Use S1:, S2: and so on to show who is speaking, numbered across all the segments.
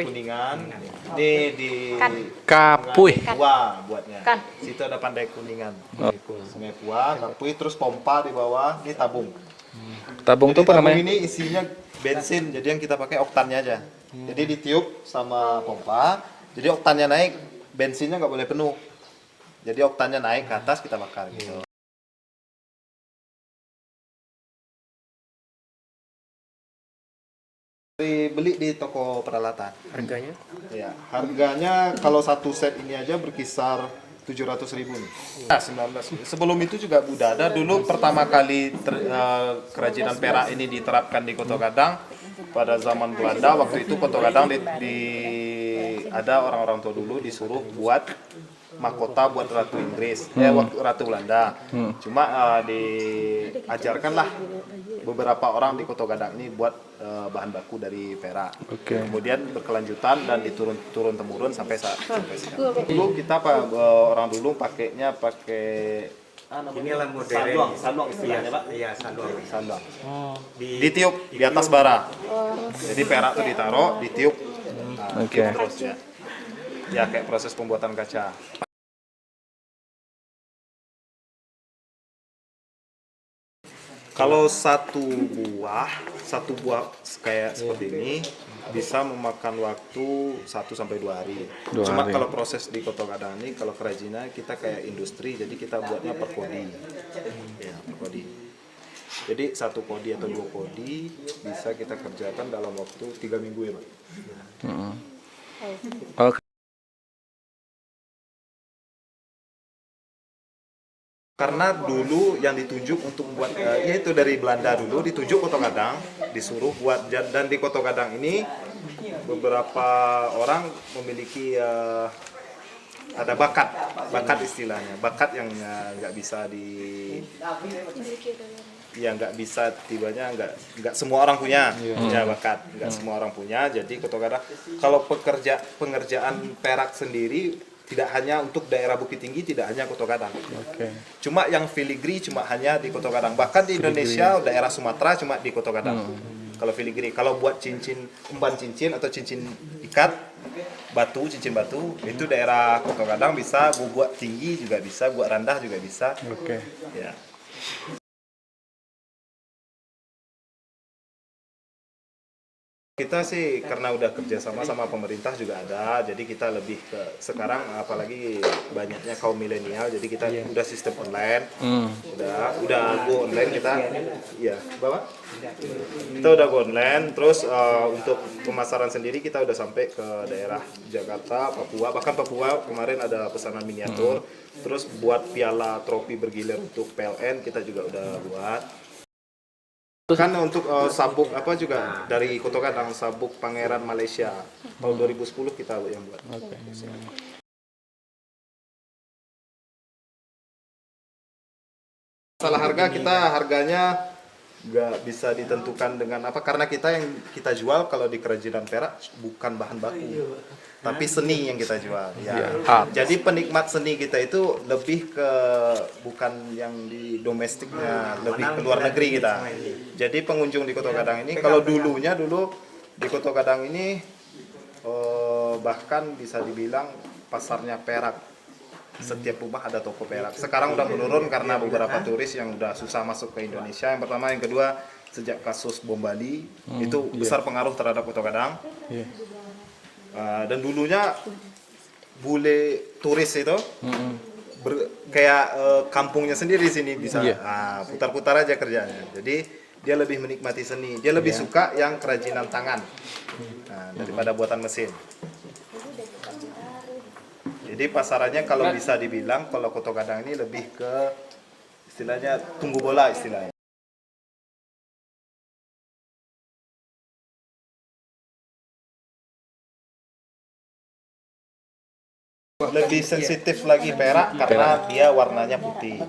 S1: Kuningan. Ini di
S2: Kapui.
S1: Pua buatnya.
S3: Kan.
S1: Situ ada Pandai Kuningan.
S2: Oh.
S1: Sungai Pua, Kapui, terus pompa di bawah. Ini tabung.
S2: Tabung
S1: Jadi
S2: tuh apa
S1: tabung
S2: namanya?
S1: ini isinya bensin, jadi yang kita pakai oktannya aja. Jadi ditiup sama pompa, jadi oktannya naik, bensinnya nggak boleh penuh. Jadi oktannya naik ke atas, kita bakar gitu. Beli di toko peralatan.
S4: Harganya?
S1: Ya, harganya kalau satu set ini aja berkisar 700.000 nih. Nah, 19. Sebelum itu juga udah ada dulu pertama kali kerajinan perak ini diterapkan di Kota Gadang pada zaman Belanda. Waktu itu Kota Gadang ada orang-orang tua dulu disuruh buat mahkota buat Ratu Inggris, waktu Ratu Belanda. Cuma diajarkanlah beberapa orang di Kota Gadang ini buat bahan baku dari perak. Kemudian berkelanjutan dan diturun temurun sampai sekarang. Dulu kita orang dulu pakai
S4: Inilah modern.
S1: sanduang istilahnya, Pak.
S4: Iya, sanduang.
S1: Ditiup di atas bara. Jadi perak itu ditaruh, ditiup. Tiup terus ya. Ya kayak proses pembuatan kaca. Kalau satu buah kayak seperti ini bisa memakan waktu 1-2 hari. Cuma kalau proses di Kota Gadang ini, kalau kerajinan kita kayak industri, jadi kita buatnya per kodi. Ya, per kodi. Jadi 1 kodi atau 2 kodi bisa kita kerjakan dalam waktu 3 minggu ya, Pak. Karena dulu yang ditunjuk untuk buat yaitu dari Belanda dulu ditunjuk Kota Gadang, disuruh buat, dan di Kota Gadang ini beberapa orang memiliki ada bakat istilahnya, bakat yang nggak bisa nggak bisa tibanya nggak semua orang punya ya bakat, nggak semua orang punya. Jadi Kota Gadang kalau pengerjaan perak sendiri tidak hanya untuk daerah Bukit Tinggi, tidak hanya Kota Gadang. Cuma yang filigree cuma hanya di Kota Gadang. Bahkan di Indonesia, daerah Sumatera cuma di Kota Gadang. Kalau filigree, kalau buat umpan cincin atau cincin ikat batu, cincin batu, itu daerah Kota Gadang bisa. Buat tinggi juga bisa, buat rendah juga bisa. Ya. Kita sih karena udah kerjasama sama pemerintah juga ada, jadi kita lebih ke sekarang apalagi banyaknya kaum milenial, jadi kita udah sistem online, udah go online kita, ya bapak, kita udah go online, terus untuk pemasaran sendiri kita udah sampai ke daerah Jakarta, Papua, bahkan Papua kemarin ada pesanan miniatur, terus buat piala trofi bergilir untuk PLN kita juga udah buat. Kan untuk sabuk apa juga dari Kota Gadang, sabuk Pangeran Malaysia tahun 2010 kita yang buat. Masalah harga, harganya nggak bisa ditentukan dengan apa, karena yang kita jual kalau di kerajinan perak bukan bahan baku, tapi seni yang kita jual. Jadi penikmat seni kita itu lebih ke bukan yang di domestiknya, lebih ke luar negeri kita. Jadi pengunjung di Kota Gadang ini, kalau dulu di Kota Gadang ini bahkan bisa dibilang pasarnya perak. Setiap rumah ada toko perak. Sekarang udah menurun karena beberapa turis yang udah susah masuk ke Indonesia. Yang pertama, yang kedua, sejak kasus bom Bali itu besar pengaruh terhadap Kota Gadang. Dan dulunya bule turis itu kayak kampungnya sendiri di sini, bisa putar-putar aja kerjanya. Jadi dia lebih menikmati seni, dia lebih suka yang kerajinan tangan daripada buatan mesin. Jadi pasarannya kalau bisa dibilang, kalau Kota Gadang ini lebih ke istilahnya tunggu bola istilahnya. Lebih sensitif lagi perak karena dia warnanya putih.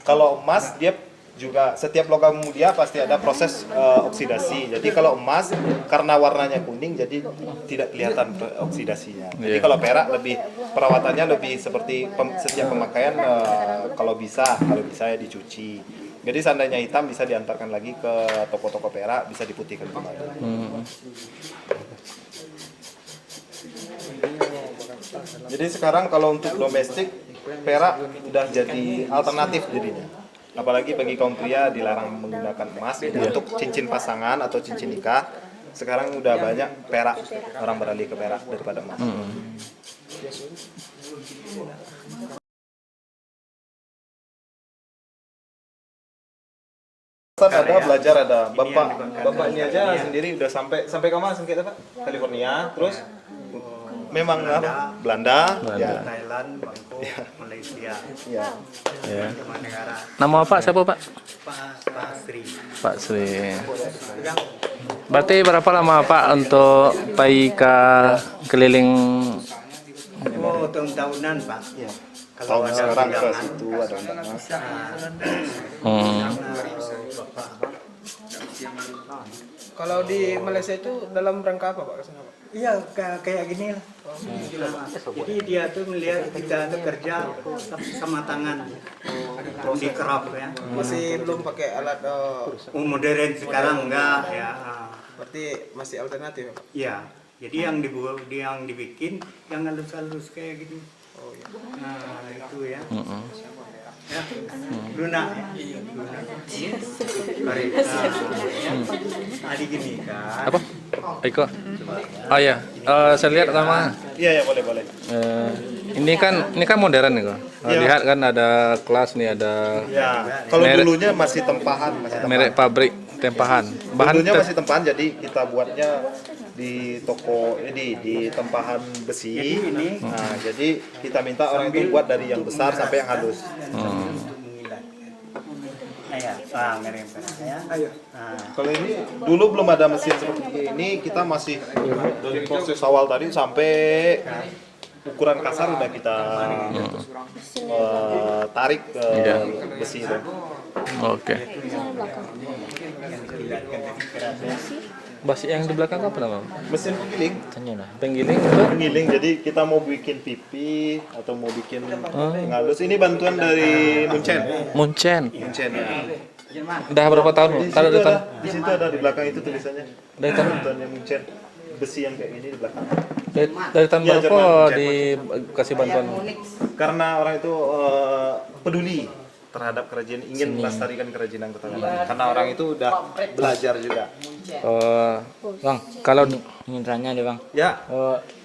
S1: Kalau emas dia juga, setiap logam mulia pasti ada proses oksidasi. Jadi kalau emas karena warnanya kuning jadi tidak kelihatan oksidasinya. Jadi kalau perak lebih perawatannya lebih seperti setiap pemakaian, kalau bisa ya dicuci. Jadi seandainya hitam bisa diantarkan lagi ke toko-toko perak, bisa diputihkan kembali. Jadi sekarang kalau untuk domestik perak udah jadi alternatif jadinya. Apalagi bagi kaum pria dilarang menggunakan emas untuk cincin pasangan atau cincin nikah. Sekarang udah banyak perak, orang beralih ke perak daripada emas. Ada belajar ada bapaknya aja sendiri udah sampai ke mana sengketa Pak? California, terus memang apa? Belanda, ya.
S3: Thailand, Bangkok, Malaysia,
S1: Ya.
S2: Ya.
S3: sama negara.
S2: Nama Pak siapa Pak?
S3: Pak Sri.
S2: Pak Sri. Berarti berapa lama Pak untuk pergi ke keliling?
S3: Oh, tahun-tahunan Pak.
S1: Ya.
S3: Kalau
S1: Tahun
S3: ada
S1: sekarang ke
S3: undangan.
S1: situ ada undangan.
S2: Hmm.
S5: Kalau di Malaysia itu dalam rangka apa Pak kesana Pak?
S3: Iya, kayak gini lah. Jadi dia tuh melihat kita tuh kerja sama tangan. Di kerap ya.
S5: Masih belum pakai alat
S3: Modern sekarang enggak ya.
S5: berarti masih alternatif ya Pak?
S3: Iya. Jadi yang dibikin yang halus-halus kayak gini.
S5: Oh iya.
S3: Nah, itu ya. Ya. Lunak ya. Karika. Adik gini kan.
S2: Apa? Eko. Oh ya, saya lihat nama.
S1: Iya ya boleh.
S2: Ini kan modern nih kok.
S1: Iya.
S2: Lihat kan ada kelas nih, ada
S1: Ya, kalau
S2: Merek-
S1: dulunya masih tempahan,
S2: merek pabrik tempahan.
S1: Dulunya
S2: Bahan
S1: masih tempahan, jadi kita buatnya di toko di tempahan besi. Nah, jadi kita minta orang itu buat dari yang besar sampai yang halus.
S3: Ayo.
S1: Kalau ini dulu belum ada mesin seperti ini, kita masih dari proses awal tadi sampai ukuran kasar udah kita tarik ke besi itu.
S2: Oke. Basi yang di belakang apa nama?
S1: Mesin penggiling.
S2: Penggiling itu?
S1: Penggiling, jadi kita mau bikin pipi atau mau bikin ngalus. Ini bantuan dari Munchen.
S2: Munchen.
S1: Munchen ya.
S2: Udah berapa tahun? Kalau
S1: Di situ ada di belakang itu tulisannya.
S2: dari tahun
S1: Bantuannya Munchen. Besi yang kayak gini di belakang.
S2: dari tahun
S1: Ya,
S2: berapa
S1: Jerman.
S2: dikasih bantuan?
S1: Karena orang itu peduli terhadap kerajinan, ingin melestarikan kerajinan Kota Padang. Karena orang itu udah belajar juga.
S6: Bang, kalau ingin tanya deh Bang,
S1: Ya,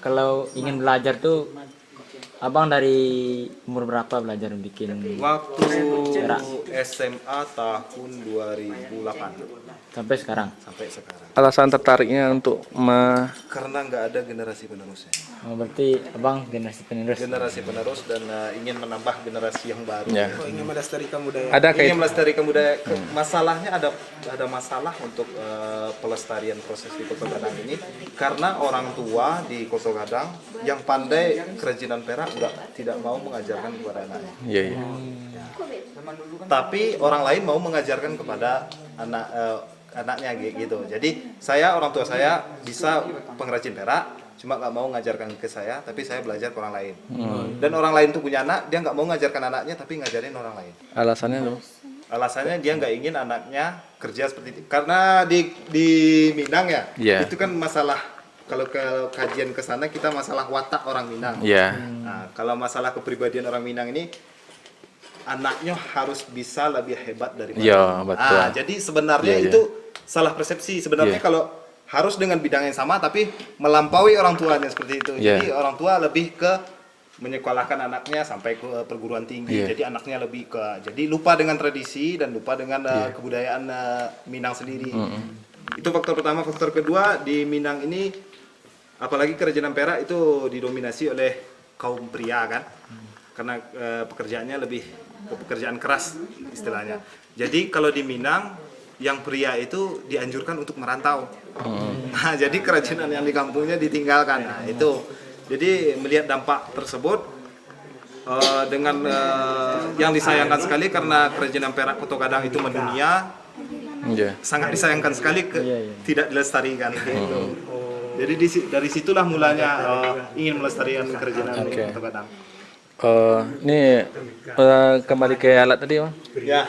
S6: kalau ingin belajar tuh Abang dari umur berapa belajar bikin?
S1: waktu SMA tahun 2008
S6: Sampai sekarang.
S1: sampai sekarang.
S2: Alasan tertariknya untuk
S1: Karena nggak ada generasi penerusnya.
S6: Oh, berarti Abang generasi penerus.
S1: Generasi penerus dan ingin menambah generasi yang baru.
S2: ya.
S5: Oh, ingin melestarikan budaya.
S2: Ada
S1: Ingin
S2: kayak
S1: melestarikan budaya. Masalahnya ada masalah untuk pelestarian proses di Kota Padang ini karena orang tua di Kota Padang yang pandai kerajinan perak udah tidak mau mengajarkan kepada anaknya.
S2: Iya, iya.
S1: Tapi orang lain mau mengajarkan kepada anaknya gitu. Jadi orang tua saya bisa pengrajin perak, cuma nggak mau mengajarkan ke saya, tapi saya belajar ke orang lain. Dan orang lain tuh punya anak, dia nggak mau mengajarkan anaknya, tapi ngajarin orang lain.
S2: Alasannya tuh.
S1: Alasannya dia nggak ingin anaknya kerja seperti itu. Karena di Minang ya,
S2: Iya.
S1: itu kan masalah. Kalau ke kajian ke sana kita masalah watak orang Minang.
S2: Iya.
S1: Nah, kalau masalah kepribadian orang Minang ini anaknya harus bisa lebih hebat daripada.
S2: Iya, betul.
S1: Jadi sebenarnya
S2: Iya, iya.
S1: itu salah persepsi. Sebenarnya
S2: Iya.
S1: kalau harus dengan bidang yang sama tapi melampaui orang tuanya seperti itu.
S2: Iya.
S1: Jadi orang tua lebih ke menyekolahkan anaknya sampai ke perguruan tinggi.
S2: Iya.
S1: Jadi anaknya lebih jadi lupa dengan tradisi dan lupa dengan kebudayaan Minang sendiri. Itu faktor pertama. Faktor kedua, di Minang ini apalagi kerajinan perak itu didominasi oleh kaum pria kan. Karena pekerjaannya lebih ke pekerjaan keras istilahnya. Jadi kalau di Minang yang pria itu dianjurkan untuk merantau. Nah, jadi kerajinan yang di kampungnya ditinggalkan. Nah, itu. Jadi melihat dampak tersebut dengan yang disayangkan sekali karena kerajinan perak Kota Padang itu mendunia,
S2: Iya.
S1: sangat disayangkan sekali tidak dilestarikan. Gitu. Jadi dari situlah mulanya ingin melestarikan kerajinan
S2: Oke.
S1: Kota Padang.
S2: Ini kembali ke alat tadi, Bang.
S1: Ya.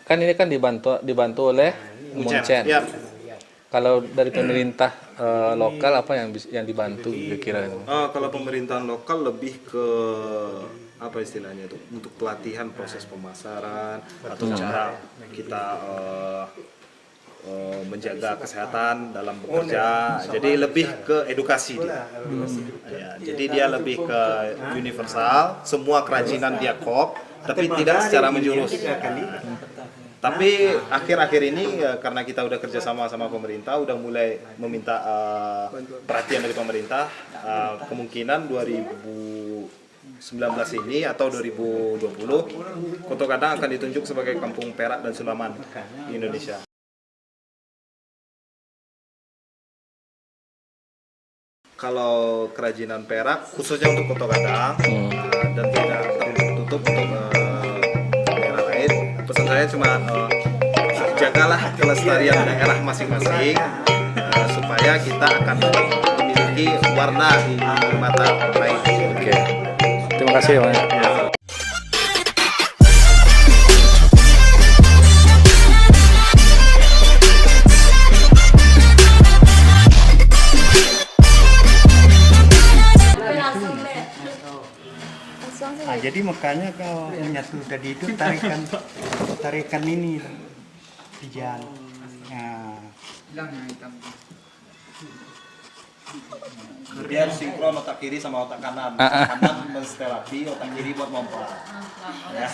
S2: Kan ini kan dibantu oleh Munchen.
S1: Ya.
S2: Kalau dari pemerintah lokal apa yang dibantu kira-kira?
S1: Kalau pemerintahan lokal lebih ke apa istilahnya itu untuk pelatihan proses pemasaran atau cara kita menjaga kesehatan dalam bekerja. Jadi lebih ke edukasi dia. Ya, jadi dia lebih ke universal, semua kerajinan dia kop, tapi tidak secara menjurus. Tapi akhir-akhir ini karena kita udah kerja sama pemerintah, udah mulai meminta perhatian dari pemerintah, kemungkinan 2019 ini atau 2020 Koto Kadang akan ditunjuk sebagai kampung perak dan sulaman di Indonesia. Kalau kerajinan perak khususnya untuk Koto Kadang dan tidak tertutup untuk daerah lain, pesan saya cuma jagalah kelestarian daerah masing-masing supaya kita akan memiliki warna di mata orang lain.
S2: Oke. Terima kasih ya, Mas.
S3: Jadi makanya kalau menyatu tadi itu tarikan ini pijan. Nah,
S1: Biar sinkron otak kiri sama otak kanan. Kanan menstelapi, otak kiri buat mompa. Ya.